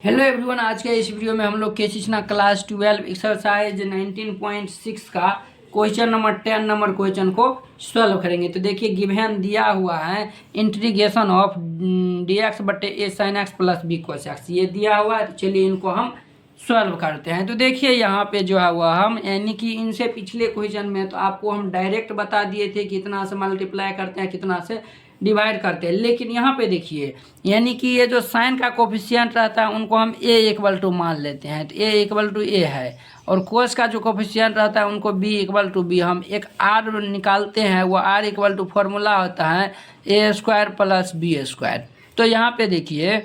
Hello everyone, आज के इस वीडियो में हम लोग केसीना क्लास 12 एक्सरसाइज 19.6 का क्वेश्चन नंबर 10 नंबर क्वेश्चन को सॉल्व करेंगे। तो देखिए गिवन दिया हुआ है इंटीग्रेशन ऑफ dx बटे a sine x plus b cos x, ये दिया हुआ है। तो चलिए इनको हम सॉल्व करते हैं। तो देखिए यहाँ पे जो है वह हम यानी कि इनसे पिछले क्वेश्चन में तो आपको हम डायरेक्ट बता दिए थे कितना से मल्टीप्लाई करते हैं कितना से डिवाइड करते हैं, लेकिन यहाँ पे देखिए यानी कि ये जो साइन का कोफिशिएंट रहता है उनको हम ए इक्वल टू मान लेते हैं। तो ए इक्वल टू ए है, और कोस का जो कोफिशिएंट रहता है उनको बी इक्वल टू बी। हम एक आर निकालते हैं, वो आर इक्वल टू फॉर्मूला होता है a square plus b square. तो यहाँ पे देखिए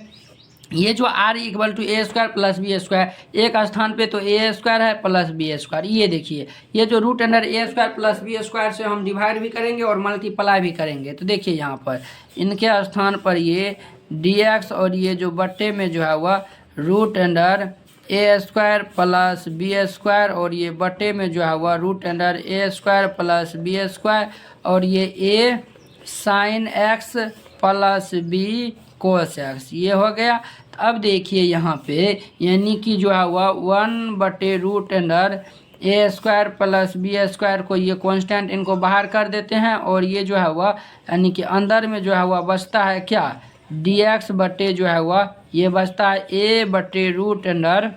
ये जो R equal to a square plus b square, एक स्थान पे तो ए स्क्वायर है प्लस बी स्क्वायर। ये देखिए ये जो root under a square plus b square से हम डिवाइड भी करेंगे और मल्टीप्लाई भी करेंगे। तो देखिए यहाँ पर इनके स्थान पर ये dx और ये जो बट्टे में जो है वह root under a square plus b square, और ये बट्टे में जो है वह root under a square plus b square, और ये a sine x plus b cos x, ये हो गया। अब देखिए यहाँ पे यानी कि जो है वह 1/रूट under a square plus b square को ये कांस्टेंट इनको बाहर कर देते हैं, और ये जो है वह यानी कि अंदर में जो है वह बचता है क्या dx बटे जो है वह ये बचता है a/रूट under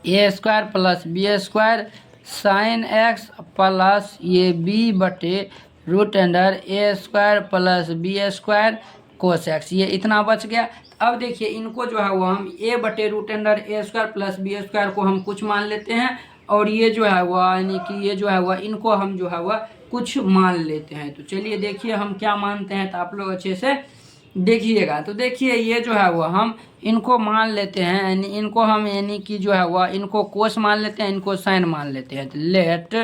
a square plus b square sine x plus ये b/रूट under a square plus b square cos x, ये इतना बच गया। अब देखिए इनको जो है वो हम a/रूट under a square plus b square को हम कुछ मान लेते हैं, और ये जो है वह यानी कि ये जो है वह इनको हम जो है वह कुछ मान लेते हैं। तो चलिए देखिए हम क्या मानते हैं, तो आप लोग अच्छे से देखिएगा। तो देखिए ये जो है वह हम इनको मान लेते हैं, यानी इनको हम यानी कि जो है वह इनको कोस मान लेते हैं, इनको साइन मान लेते हैं। तो लेट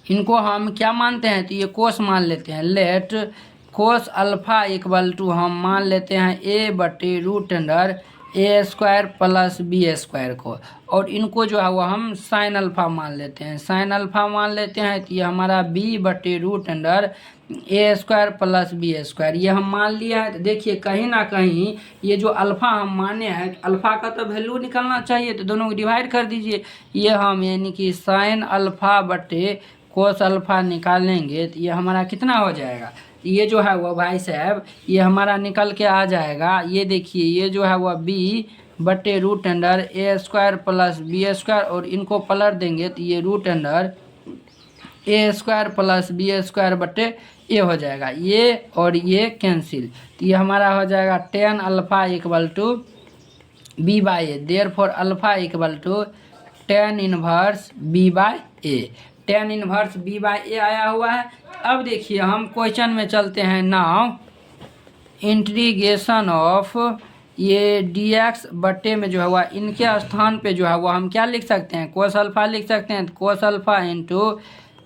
इनको हम क्या मानते हैं, तो ये कोस मान लेते हैं। Let cos alpha equal to हम मान लेते हैं a/रूट under a square plus b square को, और इनको जो है वो हम साइन अल्फ़ा मान लेते हैं। साइन अल्फ़ा मान लेते हैं तो ये हमारा b/रूट under a square plus b square, ये हम मान लिया है। तो देखिए कहीं ना कहीं ये जो अल्फ़ा हम माने हैं, अल्फ़ा का तो वैल्यू निकलना चाहिए, तो दोनों को डिवाइड कर दीजिए। ये हम यानी कि साइन अल्फ़ा बटे कोस अल्फ़ा निकालेंगे तो ये हमारा कितना हो जाएगा, ये जो है वह भाई साहब ये हमारा निकल के आ जाएगा। ये देखिए ये जो है वह b/रूट under a square plus b square, और इनको पलट देंगे तो ये root under a square plus b square बटे ए हो जाएगा। ये और ये कैंसिल, तो ये हमारा हो जाएगा tan alpha equal to b/a। Therefore alpha equal to tan inverse b/a। tan inverse b/a आया हुआ है। अब देखिए हम क्वेश्चन में चलते हैं। नाउ इंटीग्रेशन ऑफ ये dx बट्टे में जो है वह इनके स्थान पे जो है वह हम क्या लिख सकते हैं, कोस अल्फ़ा लिख सकते हैं। Cos alpha into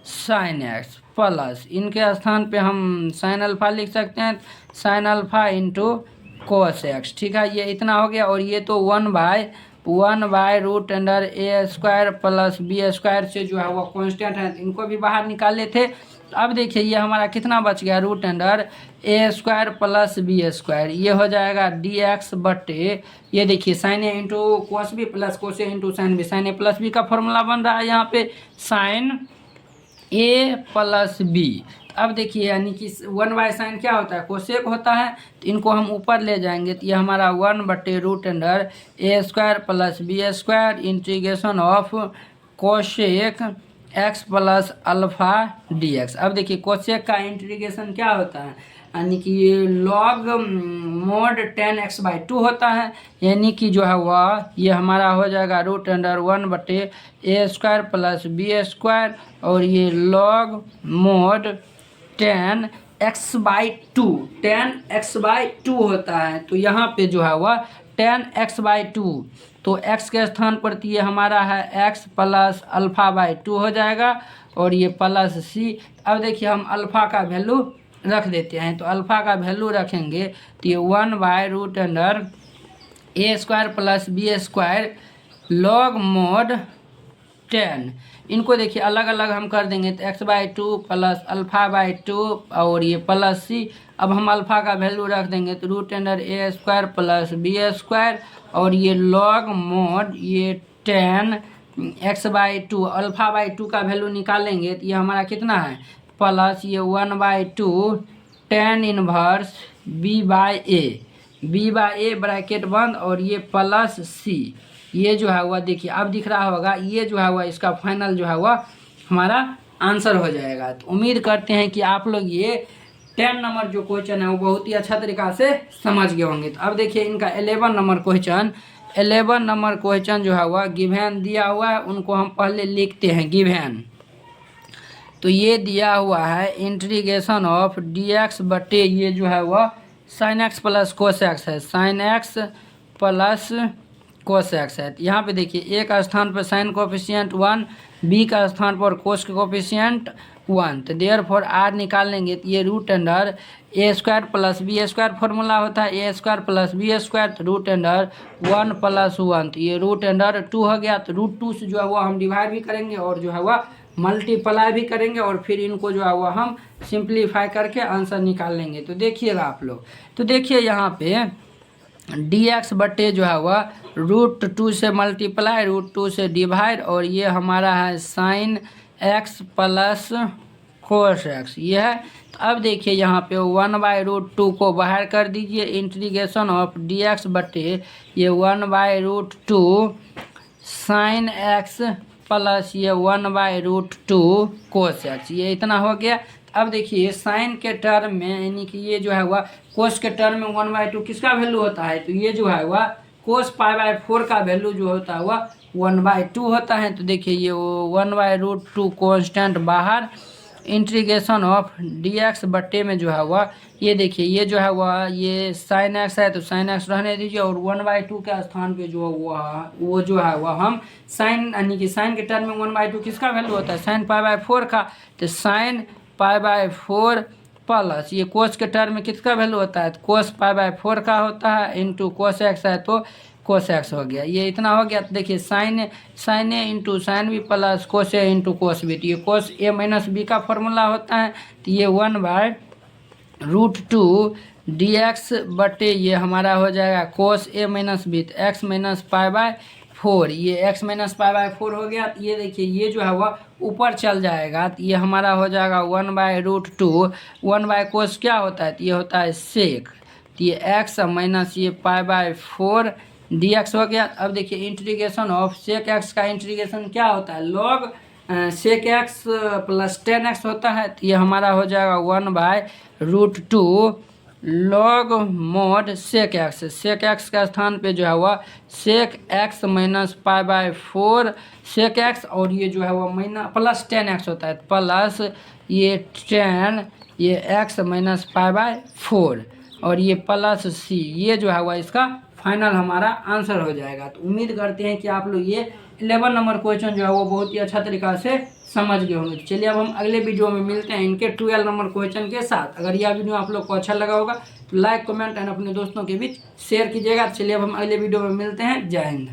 sine x plus इनके स्थान पे हम साइन अल्फ़ा लिख सकते हैं, sine alpha into cos x. ठीक है, ये इतना हो गया। और ये तो 1/रूट under a square plus b square से जो है वो कांस्टेंट है, इनको भी बाहर निकाले थे। अब देखिए ये हमारा कितना बच गया, root under a square plus b square, ये हो जाएगा dx बटे ये देखिए sine a into cos b plus cos a into sine b. Sine a plus b का फॉर्मूला बन रहा है यहाँ पे साइन ए प्लस बी। अब देखिए यानी कि 1/साइन क्या होता है, कोसेक होता है, तो इनको हम ऊपर ले जाएंगे तो ये हमारा one by root under a square plus b square integration of cosec x plus alpha dx। अब देखिए कोसेक का इंटीग्रेशन क्या होता है, यानी कि ये लॉग मोड tan x/2 होता है, यानी कि जो है वह ये हमारा हो जाएगा रूट अंडर 1/ए स्क्वायर प्लस बी स्क्वायर, और ये लॉग मोड tan x/2 होता है। तो यहाँ पे जो है वह tan x/2, तो x के स्थान पर तो ये हमारा है x प्लस अल्फ़ा/2 हो जाएगा, और ये प्लस c। अब देखिए हम अल्फ़ा का वैल्यू रख देते हैं। तो अल्फ़ा का वैल्यू रखेंगे तो ये one by root under a square plus b square log mod 10। इनको देखिए अलग अलग हम कर देंगे तो x/2 प्लस अल्फ़ा/2 और ये प्लस सी। अब हम अल्फ़ा का वैल्यू रख देंगे तो √a² प्लस b² और ये लॉग मोड ये 10 x/2 अल्फ़ा/2 का वैल्यू निकालेंगे तो ये हमारा कितना है प्लस ये 1/2 10 इनवर्स b/a ब्रैकेट बंद और ये प्लस सी। ये जो है वह देखिए अब दिख रहा होगा, ये जो है वह इसका फाइनल जो है वह हमारा आंसर हो जाएगा। तो उम्मीद करते हैं कि आप लोग ये 10 नंबर जो क्वेश्चन है वो बहुत ही अच्छा तरीका से समझ गए होंगे। तो अब देखिए इनका 11 नंबर क्वेश्चन जो है वह गिवन दिया हुआ है, उनको हम पहले लिखते हैं गिवन। तो ये दिया हुआ है इंटीग्रेशन ऑफ dx बटे ये जो है वह sin x plus cos x है, sin x plus cos x है। यहाँ पे देखिए ए का स्थान पर साइन कोफिशियंट 1, बी का स्थान पर कोस का कोफिशियंट 1। तो देयर फॉर आर निकाल लेंगे तो ये √a² प्लस b² फॉर्मूला होता है, a² प्लस b², तो √1 प्लस 1 तो ये √2 हो गया। तो √2 से जो है वो हम डिवाइड भी करेंगे और जो है वह मल्टीप्लाई भी करेंगे और फिर इनको जो है वह हम सिंप्लीफाई करके आंसर निकाल लेंगे। तो देखिएगा आप लोग, तो देखिए यहाँ पे dx बटे जो है वह √2 से मल्टीप्लाई √2 से डिवाइड और ये हमारा है sin x plus cos x ये है। तो अब देखिए यहाँ पे 1/√2 को बाहर कर दीजिए, इंटीग्रेशन ऑफ dx बटे ये 1/√2 sin x प्लस ये 1/√2 कोस एक्स, ये इतना हो गया। अब देखिए साइन के टर्म में यानी कि ये जो है वह कोस के टर्म में 1/2 किसका वैल्यू होता है, तो ये जो है वह कोस π/4 का वैल्यू जो होता है वह 1/2 होता है। तो देखिए ये 1/√2 कॉन्स्टेंट बाहर, इंटीग्रेशन ऑफ dx बट्टे में जो है वह ये देखिए ये जो है वह ये sin x है तो sin x रहने दीजिए और 1/2 के स्थान पे जो वो जो है वह हम साइन यानी कि साइन के टर्म में 1/2 किसका वैल्यू होता है sin π/4 का, तो sin π/4 प्लस ये कोस के टर्म में किसका वैल्यू होता है, तो कोस π/4 का होता है इंटू कोस एक्स है तो कोस एक्स हो गया, ये इतना हो गया। तो देखिए sine a into sine b plus cos a into cos b, तो ये कोस ए माइनस बी का फॉर्मूला होता है। तो ये 1/√2 dx बटे ये हमारा हो जाएगा कोस ए माइनस बी, तो x माइनस π/4 ये x माइनस π/4 हो गया। तो ये देखिए ये जो है वह ऊपर चल जाएगा तो ये हमारा हो जाएगा 1/√2 1 कोस क्या होता है, तो ये होता है सेक, तो ये x माइनस ये π/4 dx हो गया। अब देखिए इंटीग्रेशन ऑफ सेक x का इंटीग्रेशन क्या होता है, log sec x plus 10x होता है। तो ये हमारा हो जाएगा 1/√2 लॉग मोड सेक x का स्थान पे जो है वह सेक x माइनस π/4 सेक x और ये जो है वह माइनस प्लस 10x होता है, प्लस ये 10 ये x माइनस π/4 और ये प्लस c, ये जो है वह इसका फाइनल हमारा आंसर हो जाएगा। तो उम्मीद करते हैं कि आप लोग ये 11 नंबर क्वेश्चन जो है वो बहुत ही अच्छा तरीका से समझ गए होंगे। चलिए अब हम अगले वीडियो में मिलते हैं इनके 12 नंबर क्वेश्चन के साथ। अगर यह वीडियो आप लोग को अच्छा लगा होगा तो लाइक कमेंट एंड अपने दोस्तों के बीच शेयर कीजिएगा। चलिए अब हम अगले वीडियो में मिलते हैं। जय हिंद।